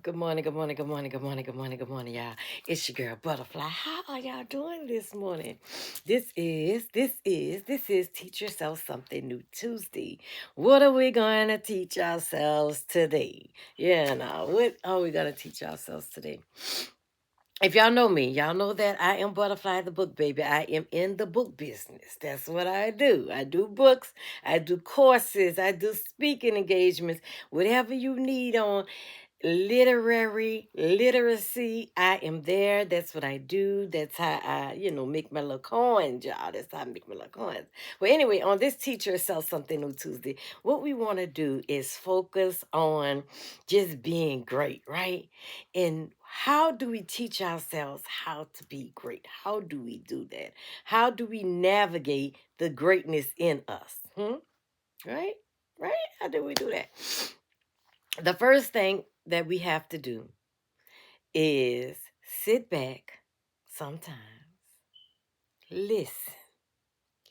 Good morning, good morning, good morning, good morning, good morning, good morning, y'all. It's your girl Butterfly. How are y'all doing this morning? This is Teach Yourself Something New Tuesday. What are we going to teach ourselves today? What are we going to teach ourselves today? If y'all know me, y'all know that I am Butterfly the book baby. I am in the book business. That's what I do. I do books, I do courses, I do speaking engagements, whatever you need on literacy. I am there. That's what I do. That's how I, make my little coins, y'all. That's how I make my little coins. Well, anyway, on this Teacher Sells Something New Tuesday, what we want to do is focus on just being great, right? And how do we teach ourselves how to be great? How do we do that? How do we navigate the greatness in us? Right? Right? How do we do that? The first thing that we have to do is sit back sometimes, listen,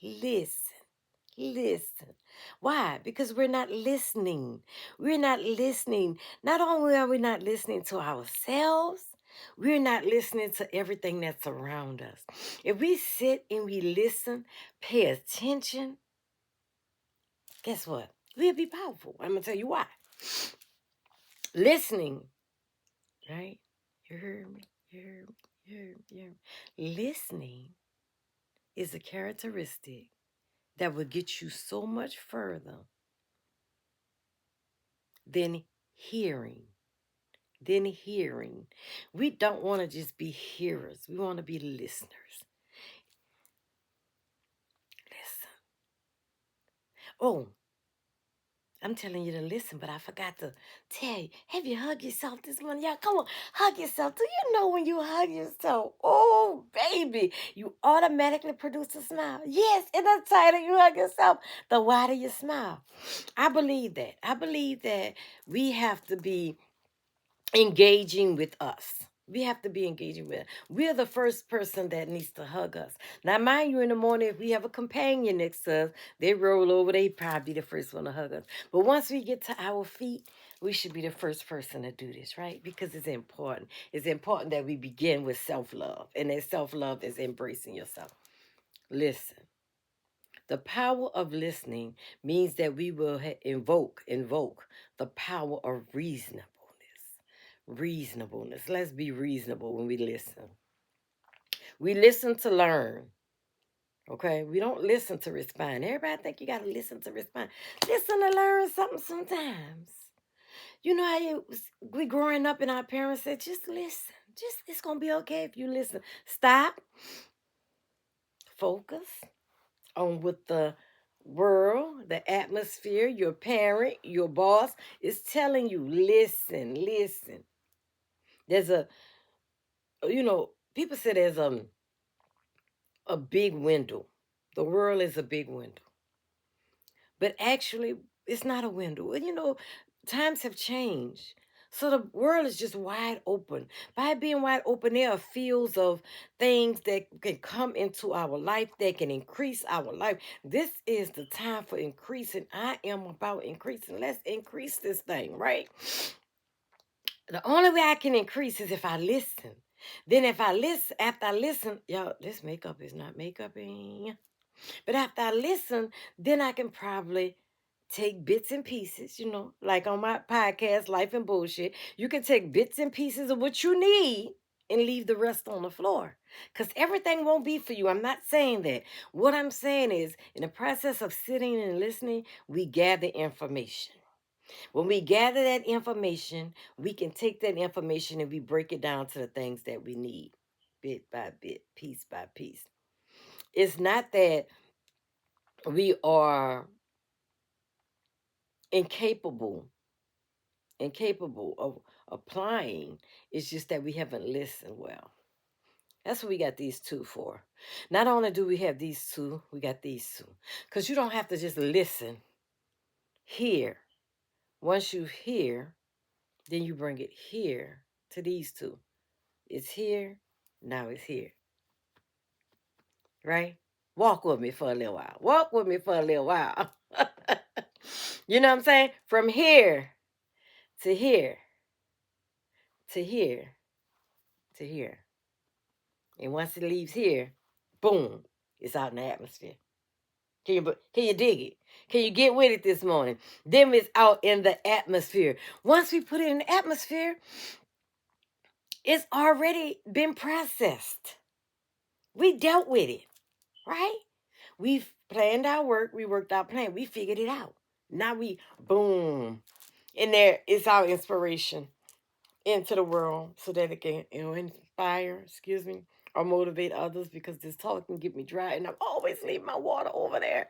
listen, listen. Why? Because we're not listening. We're not listening. Not only are we not listening to ourselves, we're not listening to everything that's around us. If we sit and we listen, pay attention, guess what? We'll be powerful. I'm going to tell you why. Listening, right? You heard me. You heard me. You heard me. You heard me. Listening is a characteristic that will get you so much further than hearing. Than hearing. We don't want to just be hearers. We want to be listeners. Listen. Oh, I'm telling you to listen, but I forgot to tell you. Have you hugged yourself this morning? Y'all, come on, hug yourself. Do you know when you hug yourself? Oh, baby, you automatically produce a smile. Yes, and the tighter you hug yourself, the wider you smile. I believe that. I believe that we have to be engaging with us. We have to be engaging with us. We're the first person that needs to hug us. Now, mind you, in the morning, if we have a companion next to us, they roll over, they probably be the first one to hug us. But once we get to our feet, we should be the first person to do this, right? Because it's important. It's important that we begin with self-love. And that self-love is embracing yourself. Listen. The power of listening means that we will invoke the power of reasonableness. Reasonableness. Let's be reasonable when we listen. We listen to learn. Okay, we don't listen to respond. Everybody think you got to listen to respond. Listen to learn something sometimes. You know how we growing up and our parents said, just listen. Just it's gonna be okay if you listen. Stop. Focus on what the world, the atmosphere, your parent, your boss is telling you. Listen, listen. There's people say there's a big window. The world is a big window. But actually, it's not a window. Times have changed. So the world is just wide open. By being wide open, there are fields of things that can come into our life that can increase our life. This is the time for increasing. I am about increasing. Let's increase this thing, right? The only way I can increase is if I listen. Then if I listen, after I listen, y'all, this makeup is not makeuping. But after I listen, then I can probably take bits and pieces, like on my podcast, Life and Bullshit. You can take bits and pieces of what you need and leave the rest on the floor. Because everything won't be for you. I'm not saying that. What I'm saying is, in the process of sitting and listening, we gather information. When we gather that information, we can take that information and we break it down to the things that we need, bit by bit, piece by piece. It's not that we are incapable of applying. It's just that we haven't listened well. That's what we got these two for. Not only do we have these two, we got these two. Because you don't have to just listen, hear. Once you hear, then you bring it here to these two. It's here, now it's here. Right? Walk with me for a little while. Walk with me for a little while. You know what I'm saying? From here to here. to here to here. And once it leaves here, boom, it's out in the atmosphere. Can you dig it? Can you get with it this morning? Then it's out in the atmosphere. Once we put it in the atmosphere, it's already been processed. We dealt with it, right? We've planned our work. We worked our plan. We figured it out. Now we, boom. And there is our inspiration into the world so that it can, inspire, or motivate others, because this talk can get me dry and I'm always leaving my water over there.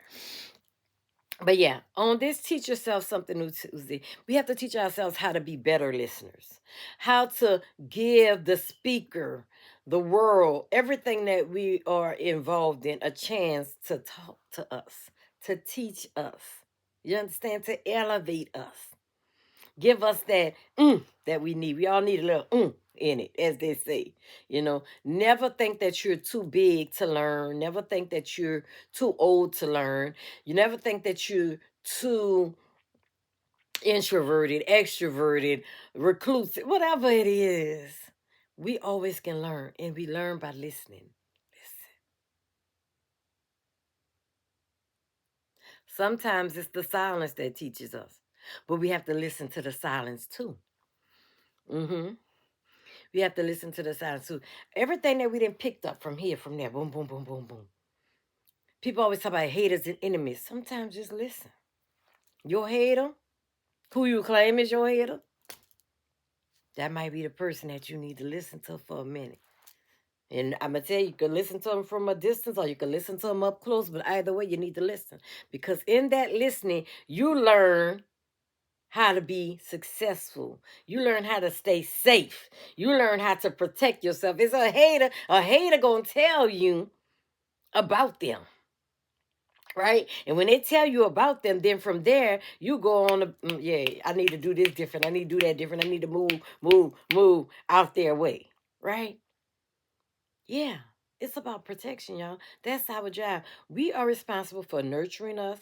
But yeah, on this Teach Yourself Something New Tuesday, we have to teach ourselves how to be better listeners, how to give the speaker, the world, everything that we are involved in a chance to talk to us, to teach us. You understand? To elevate us. Give us that that we need. We all need a little in it, as they say. Never think that you're too big to learn. Never think that you're too old to learn. You never think that you're too introverted, extroverted, reclusive, whatever it is. We always can learn, and we learn by listening. Listen. Sometimes it's the silence that teaches us, but we have to listen to the silence too. Mm-hmm. We have to listen to the silence too. Everything that we didn't picked up from here, from there, boom, boom, boom, boom, boom. People always talk about haters and enemies. Sometimes just listen. Your hater, who you claim is your hater, that might be the person that you need to listen to for a minute. And I'm going to tell you, you can listen to them from a distance or you can listen to them up close, but either way, you need to listen. Because in that listening, you learn how to be successful. You learn how to stay safe. You learn how to protect yourself. It's a hater gonna tell you about them. Right? And when they tell you about them, then from there, you go on yeah, I need to do this different. I need to do that different. I need to move out their way. Right? Yeah. It's about protection, y'all. That's our job. We are responsible for nurturing us,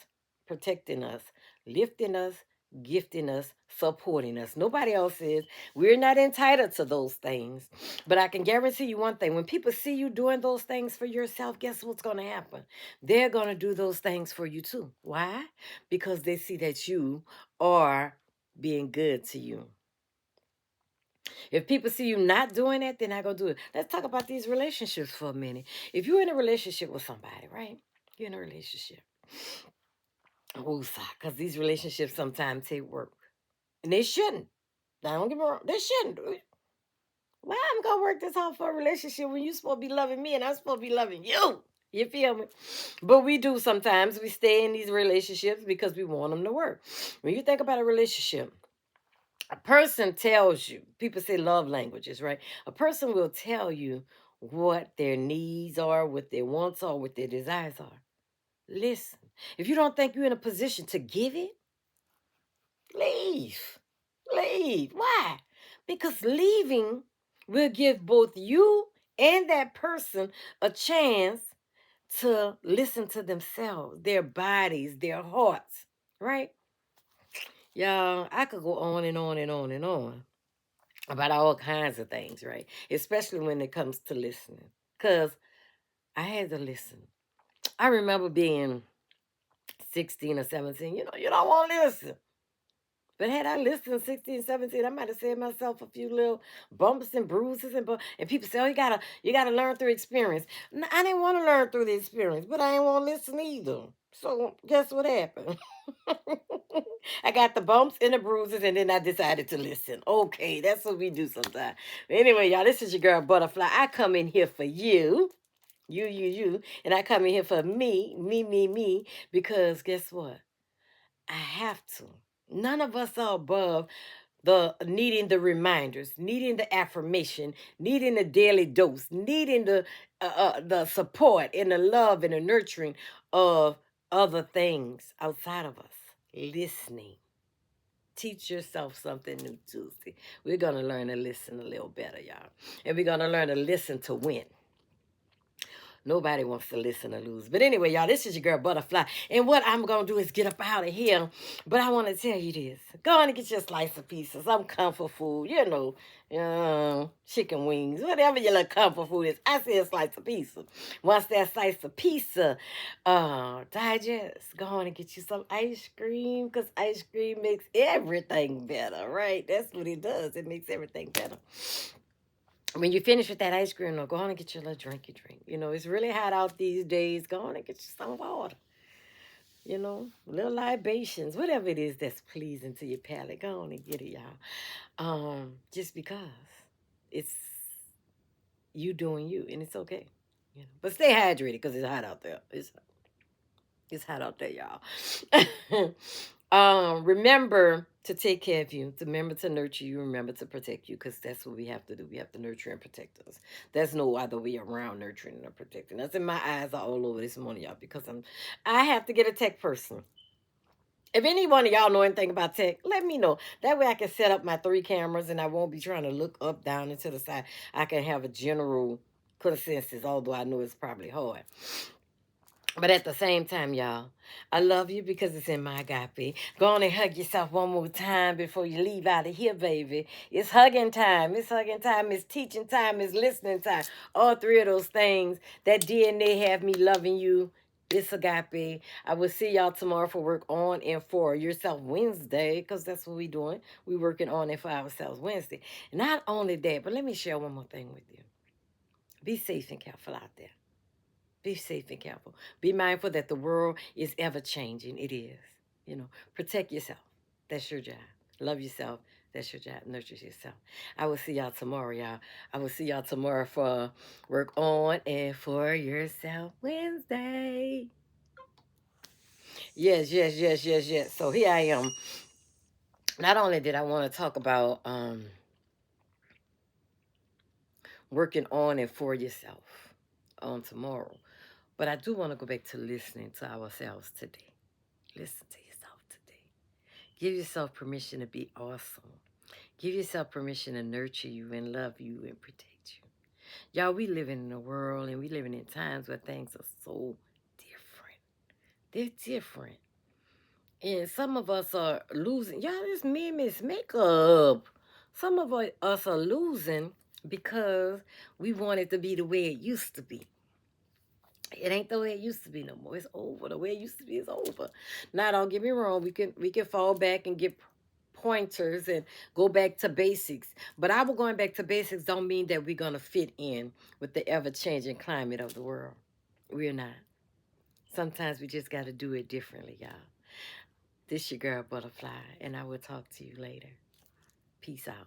protecting us, lifting us, gifting us, supporting us. Nobody else is. We're not entitled to those things. But I can guarantee you one thing. When people see you doing those things for yourself, guess what's going to happen? They're going to do those things for you too. Why? Because they see that you are being good to you. If people see you not doing that, they're not going to do it. Let's talk about these relationships for a minute. If you're in a relationship with somebody, right? You're in a relationship. Because these relationships sometimes take work. And they shouldn't. Now, don't get me wrong. They shouldn't. Why I'm going to work this hard for a relationship when you're supposed to be loving me and I'm supposed to be loving you? You feel me? But we do sometimes. We stay in these relationships because we want them to work. When you think about a relationship, a person tells you, people say love languages, right? A person will tell you what their needs are, what their wants are, what their desires are. Listen, if you don't think you're in a position to give it, leave. Leave. Why? Because leaving will give both you and that person a chance to listen to themselves, their bodies, their hearts, right? Y'all, I could go on and on and on and on about all kinds of things, right? Especially when it comes to listening. Because I had to listen. I remember being 16 or 17. You don't want to listen. But had I listened at 16, 17, I might have saved myself a few little bumps and bruises and people say, oh, you gotta learn through experience. I didn't want to learn through the experience, but I didn't want to listen either. So guess what happened? I got the bumps and the bruises, and then I decided to listen. Okay, that's what we do sometimes. But anyway, y'all, this is your girl Butterflyy. I come in here for you. You, and I come in here for me, because guess what? I have to. None of us are above the needing the reminders, needing the affirmation, needing the daily dose, needing the support and the love and the nurturing of other things outside of us. Listening. Teach yourself something new Tuesday. We're going to learn to listen a little better, y'all. And we're going to learn to listen to win. Nobody wants to listen or lose. But anyway, y'all, this is your girl Butterfly. And what I'm going to do is get up out of here. But I want to tell you this. Go on and get your slice of pizza, some comfort food, chicken wings, whatever your little comfort food is. I say a slice of pizza. Once that slice of pizza digest, go on and get you some ice cream, because ice cream makes everything better, right? That's what it does. It makes everything better. When you finish with that ice cream, go on and get your little drink you drink. It's really hot out these days. Go on and get you some water. Little libations, whatever it is that's pleasing to your palate. Go on and get it, y'all. Just because it's you doing you, and it's okay. But stay hydrated because it's hot out there. It's hot out there, y'all. Remember to take care of you, to remember to nurture you, remember to protect you, because that's what we have to do. We have to nurture and protect us. There's no other way around nurturing and protecting us. And my eyes are all over this morning, y'all, because I have to get a tech person. If any one of y'all know anything about tech, let me know. That way I can set up my 3 cameras and I won't be trying to look up, down, and to the side. I can have a general consensus, although I know it's probably hard. But at the same time, y'all, I love you because it's in my agape. Go on and hug yourself one more time before you leave out of here, baby. It's hugging time. It's hugging time. It's teaching time. It's listening time. All 3 of those things. That DNA have me loving you. It's agape. I will see y'all tomorrow for Work On and For Yourself Wednesday, because that's what we're doing. We're working on and for ourselves Wednesday. Not only that, but let me share one more thing with you. Be safe and careful out there. Be safe and careful. Be mindful that the world is ever changing. It is. Protect yourself. That's your job. Love yourself. That's your job. Nurture yourself. I will see y'all tomorrow, y'all. I will see y'all tomorrow for Work On and For Yourself Wednesday. Yes, yes, yes, yes, yes. So here I am. Not only did I want to talk about working on and for yourself on tomorrow, but I do want to go back to listening to ourselves today. Listen to yourself today. Give yourself permission to be awesome. Give yourself permission to nurture you and love you and protect you. Y'all, we living in a world and we living in times where things are so different. They're different. And some of us are losing. Y'all, this Miss Makeup. Some of us are losing because we want it to be the way it used to be. It ain't the way it used to be no more. It's over. The way it used to be is over. Now, don't get me wrong. We can fall back and get pointers and go back to basics. But our going back to basics don't mean that we're gonna fit in with the ever-changing climate of the world. We're not. Sometimes we just gotta do it differently, y'all. This your girl Butterfly, and I will talk to you later. Peace out.